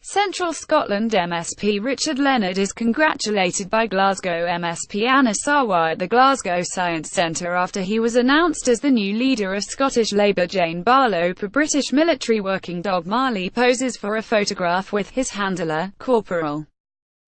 Central Scotland MSP Richard Leonard is congratulated by Glasgow MSP Anna Sarwar at the Glasgow Science Centre after he was announced as the new leader of Scottish Labour. Jane BarlowPA British military working dog Marley poses for a photograph with his handler, Corporal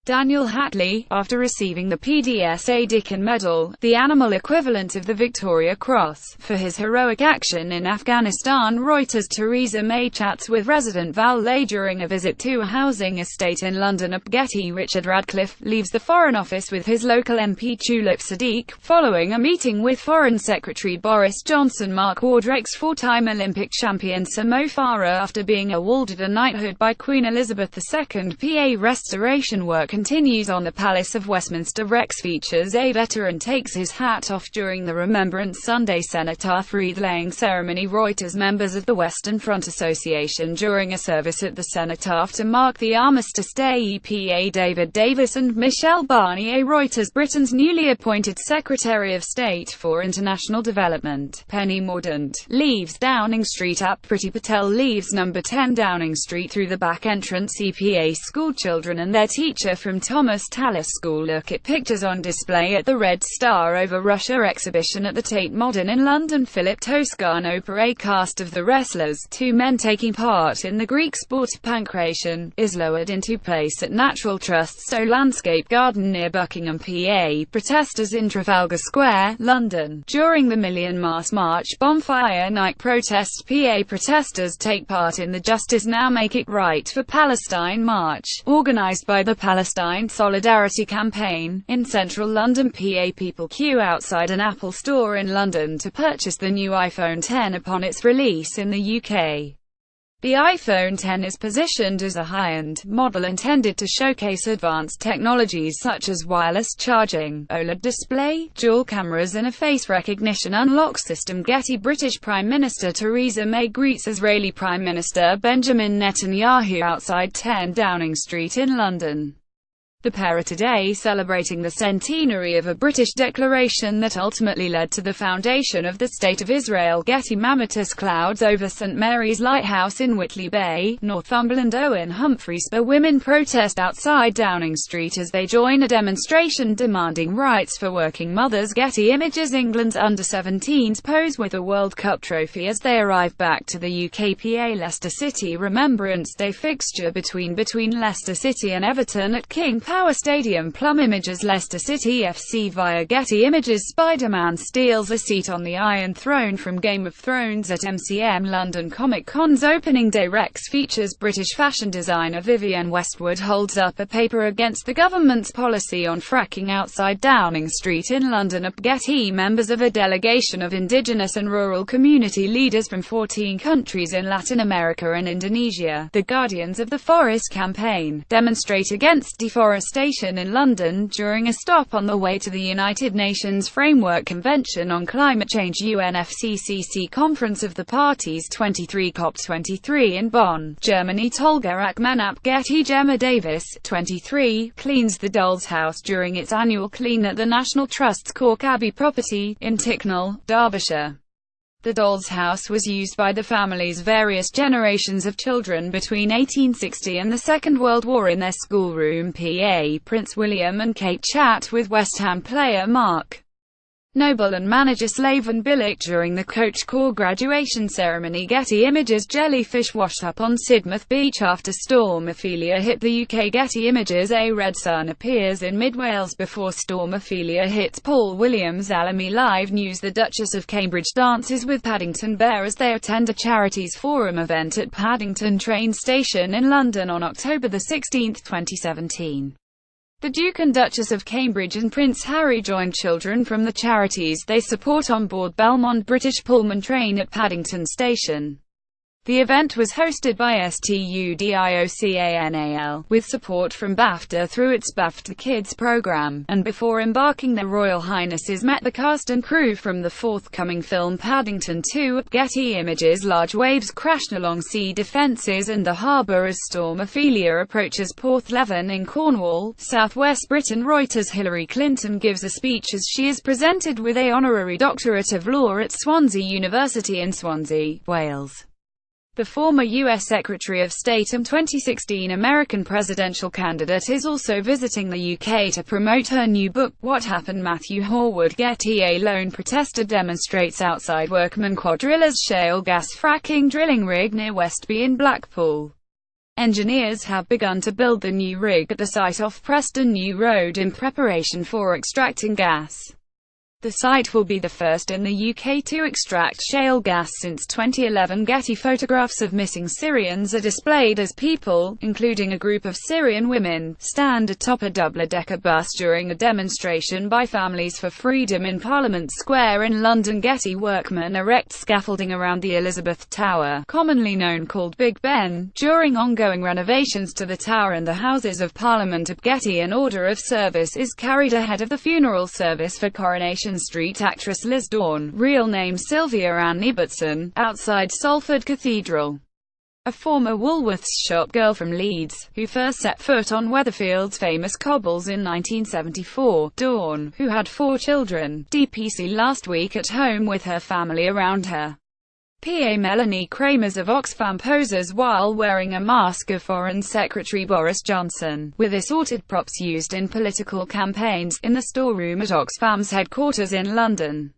Daniel Hatley, after receiving the PDSA Dickin Medal, the animal equivalent of the Victoria Cross, for his heroic action in Afghanistan. Reuters' Theresa May chats with resident Val Lay during a visit to a housing estate in London. Getty Richard Radcliffe leaves the Foreign Office with his local MP Tulip Sadiq, following a meeting with Foreign Secretary Boris Johnson. Mark Wardrake's four-time Olympic champion Sir Mo Farah, after being awarded a knighthood by Queen Elizabeth II. PA restoration work continues on the Palace of Westminster. Rex features a veteran takes his hat off during the Remembrance Sunday Cenotaph wreath-laying ceremony. Reuters members of the Western Front Association during a service at the Cenotaph to mark the Armistice Day. EPA David Davis and Michelle Barnier. Reuters Britain's newly appointed Secretary of State for International Development, Penny Mordaunt, leaves Downing Street. Priti Patel leaves number 10 Downing Street through the back entrance. EPA schoolchildren and their teacher from Thomas Tallis School look at pictures on display at the Red Star Over Russia exhibition at the Tate Modern in London. Philip Toscano-Pare cast of The Wrestlers, two men taking part in the Greek sport pankration, is lowered into place at Natural Trust's Stowe Landscape Garden near Buckingham, PA. Protesters in Trafalgar Square, London, during the Million Mast March bonfire night protest. PA protesters take part in the Justice Now Make It Right for Palestine march, organised by the Palestine Solidarity Campaign. In central London, PA, people queue outside an Apple store in London to purchase the new iPhone X upon its release in the UK. The iPhone X is positioned as a high-end model intended to showcase advanced technologies such as wireless charging, OLED display, dual cameras and a face recognition unlock system. Getty British Prime Minister Theresa May greets Israeli Prime Minister Benjamin Netanyahu outside 10 Downing Street in London. The pair are today celebrating the centenary of a British declaration that ultimately led to the foundation of the State of Israel. Getty Mammotus clouds over St Mary's Lighthouse in Whitley Bay, Northumberland. Owen Humphreys. Women protest outside Downing Street as they join a demonstration demanding rights for working mothers. Getty Images. England's under-17s pose with a World Cup trophy as they arrive back to the UK. PA Leicester City Remembrance Day fixture between Leicester City and Everton at King Power Stadium. Plum Images. Leicester City FC via Getty Images. Spider-Man steals a seat on the Iron Throne from Game of Thrones at MCM. London Comic Con's opening day. Rex features British fashion designer Vivienne Westwood holds up a paper against the government's policy on fracking outside Downing Street in London. Getty members of a delegation of indigenous and rural community leaders from 14 countries in Latin America and Indonesia, the Guardians of the Forest campaign, demonstrate against deforestation in London during a stop on the way to the United Nations Framework Convention on Climate Change UNFCCC Conference of the Parties 23 COP23 in Bonn, Germany. Tolga Akmanap. Getty Gemma Davis, 23, cleans the Doll's House during its annual clean at the National Trust's Cork Abbey property, in Ticknall, Derbyshire. The Doll's House was used by the family's various generations of children between 1860 and the Second World War in their schoolroom. PA Prince William and Kate chat with West Ham player Mark Noble and manager Slaven Bilic during the Coach Corps graduation ceremony. Getty Images. Jellyfish washed up on Sidmouth Beach after Storm Ophelia hit the UK. Getty Images. A red sun appears in mid-Wales before Storm Ophelia hits. Paul Williams. Alamy Live News. The Duchess of Cambridge dances with Paddington Bear as they attend a charities forum event at Paddington train station in London on October 16, 2017. The Duke and Duchess of Cambridge and Prince Harry joined children from the charities they support on board Belmont British Pullman train at Paddington Station. The event was hosted by STUDIOCANAL, with support from BAFTA through its BAFTA Kids program, and before embarking their Royal Highnesses met the cast and crew from the forthcoming film Paddington 2. Getty Images. Large waves crashed along sea defences and the harbour as Storm Ophelia approaches Porthleven in Cornwall, southwest Britain. Reuters. Hillary Clinton gives a speech as she is presented with an honorary doctorate of law at Swansea University in Swansea, Wales. The former U.S. Secretary of State and 2016 American presidential candidate is also visiting the UK to promote her new book, What Happened. Matthew Horwood Getty. A lone protester demonstrates outside Workman Quadrilla's shale gas fracking drilling rig near Westby in Blackpool. Engineers have begun to build the new rig at the site off Preston New Road in preparation for extracting gas. The site will be the first in the UK to extract shale gas since 2011. Getty photographs of missing Syrians are displayed as people, including a group of Syrian women, stand atop a double-decker bus during a demonstration by Families for Freedom in Parliament Square in London. Getty workmen erect scaffolding around the Elizabeth Tower, commonly known called Big Ben, during ongoing renovations to the tower and the Houses of Parliament at Getty. An order of service is carried ahead of the funeral service for Coronation Street actress Liz Dawn, real name Sylvia Ann Ibbotson, outside Salford Cathedral. A former Woolworths shop girl from Leeds, who first set foot on Weatherfield's famous cobbles in 1974, Dawn, who had 4 children, DPC last week at home with her family around her. PA Melanie Kramers of Oxfam poses while wearing a mask of Foreign Secretary Boris Johnson, with assorted props used in political campaigns, in the storeroom at Oxfam's headquarters in London.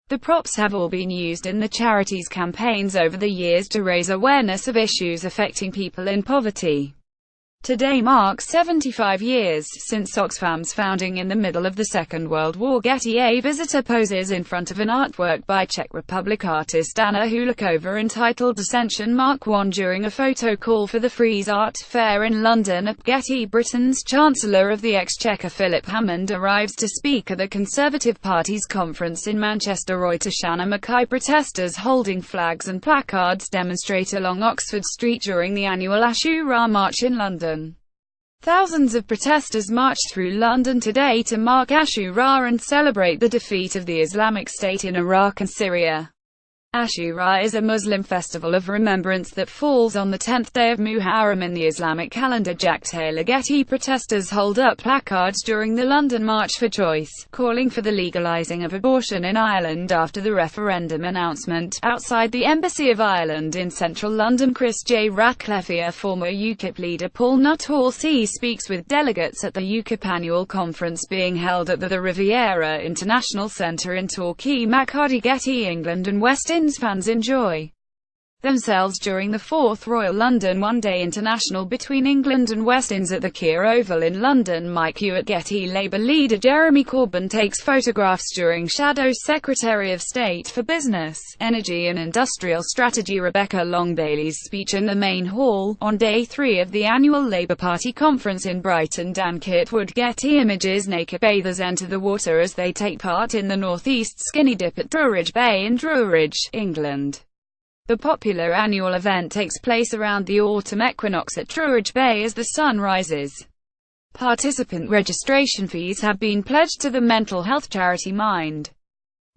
The props have all been used in the charity's campaigns over the years to raise awareness of issues affecting people in poverty. Today marks 75 years since Oxfam's founding in the middle of the Second World War. Getty. A visitor poses in front of an artwork by Czech Republic artist Anna Hulakova entitled Ascension Mark I during a photo call for the Frieze Art Fair in London. At Getty, Britain's Chancellor of the Exchequer Philip Hammond arrives to speak at the Conservative Party's conference in Manchester. Roy to Shanna Mackay. Protesters holding flags and placards demonstrate along Oxford Street during the annual Ashura March in London. Thousands of protesters marched through London today to mark Ashura and celebrate the defeat of the Islamic State in Iraq and Syria. Ashura is a Muslim festival of remembrance that falls on the 10th day of Muharram in the Islamic calendar. Jack Taylor. Getty. Protesters hold up placards during the London March for Choice, calling for the legalising of abortion in Ireland after the referendum announcement. Outside the Embassy of Ireland in central London, Chris J. Ratcliffe, former UKIP leader Paul Nuttall speaks with delegates at the UKIP annual conference being held at the Riviera International Centre in Torquay. Maccardy. Getty. England and West Indies fans enjoy themselves during the 4th Royal London One-Day International between England and West Indies at the Keir Oval in London. Mike Hewitt. Getty. Labour leader Jeremy Corbyn takes photographs during Shadow Secretary of State for Business, Energy and Industrial Strategy Rebecca Long-Bailey's speech in the main hall, on day 3 of the annual Labour Party conference in Brighton. Dan Kitwood. Getty Images. Naked bathers enter the water as they take part in the North East Skinny Dip at Druridge Bay in Druridge, England. The popular annual event takes place around the autumn equinox at Druridge Bay as the sun rises. Participant registration fees have been pledged to the mental health charity Mind.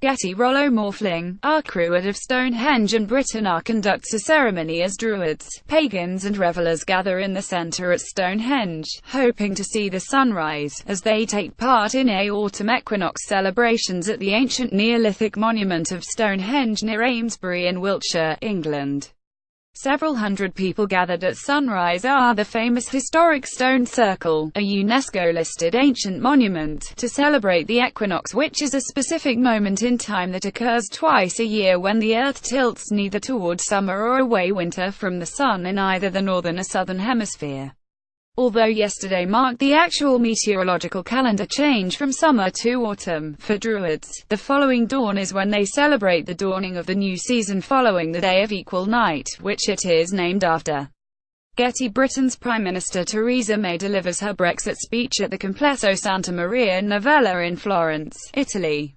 Getty. Rollo Morfling, Arcruad of Stonehenge and Britain conducts a ceremony as Druids, pagans and revellers gather in the centre at Stonehenge, hoping to see the sunrise, as they take part in autumn equinox celebrations at the ancient Neolithic monument of Stonehenge near Amesbury in Wiltshire, England. Several hundred people gathered at sunrise are the famous historic Stone Circle, a UNESCO-listed ancient monument, to celebrate the equinox, which is a specific moment in time that occurs twice a year when the Earth tilts neither toward summer or away winter from the Sun in either the northern or southern hemisphere. Although yesterday marked the actual meteorological calendar change from summer to autumn, for Druids, the following dawn is when they celebrate the dawning of the new season following the Day of Equal Night, which it is named after. Getty. Britain's Prime Minister Theresa May delivers her Brexit speech at the Complesso Santa Maria Novella in Florence, Italy.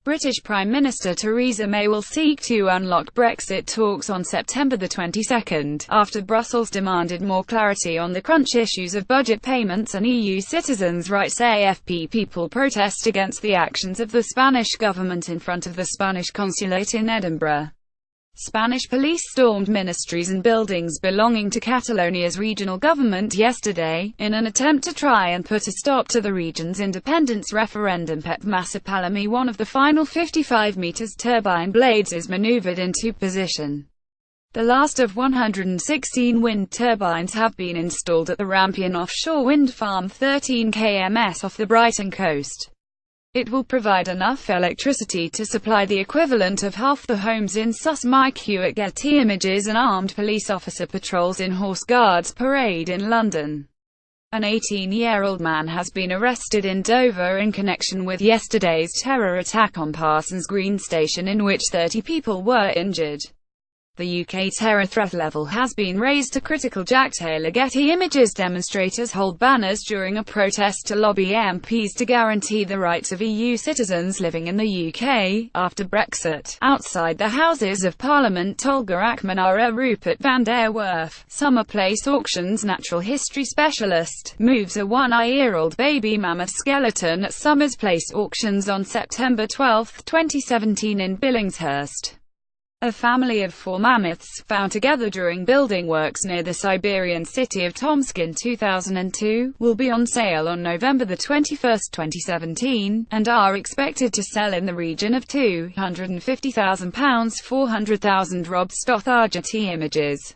British Prime Minister Theresa May will seek to unlock Brexit talks on September the 22nd, after Brussels demanded more clarity on the crunch issues of budget payments and EU citizens' rights. AFP. People protest against the actions of the Spanish government in front of the Spanish consulate in Edinburgh. Spanish police stormed ministries and buildings belonging to Catalonia's regional government yesterday, in an attempt to try and put a stop to the region's independence referendum. Pep Massapalami. One of the final 55 meters turbine blades is maneuvered into position. The last of 116 wind turbines have been installed at the Rampion offshore wind farm 13 km off the Brighton coast. It will provide enough electricity to supply the equivalent of half the homes in Sussex. Getty Images. An armed police officer patrols in Horse Guards Parade in London. An 18-year-old man has been arrested in Dover in connection with yesterday's terror attack on Parsons Green Station in which 30 people were injured. The UK terror threat level has been raised to critical. Jack Taylor. Getty Images. Demonstrators hold banners during a protest to lobby MPs to guarantee the rights of EU citizens living in the UK after Brexit. Outside the Houses of Parliament, Tolga Akmanara. Rupert van der Werf. Summer Place Auctions. Natural history specialist moves a one-year-old baby mammoth skeleton at Summers Place Auctions on September 12, 2017 in Billingshurst. A family of 4 mammoths, found together during building works near the Siberian city of Tomsk in 2002, will be on sale on November 21, 2017, and are expected to sell in the region of £250,000. 400,000. Rob Stothard. Getty Images.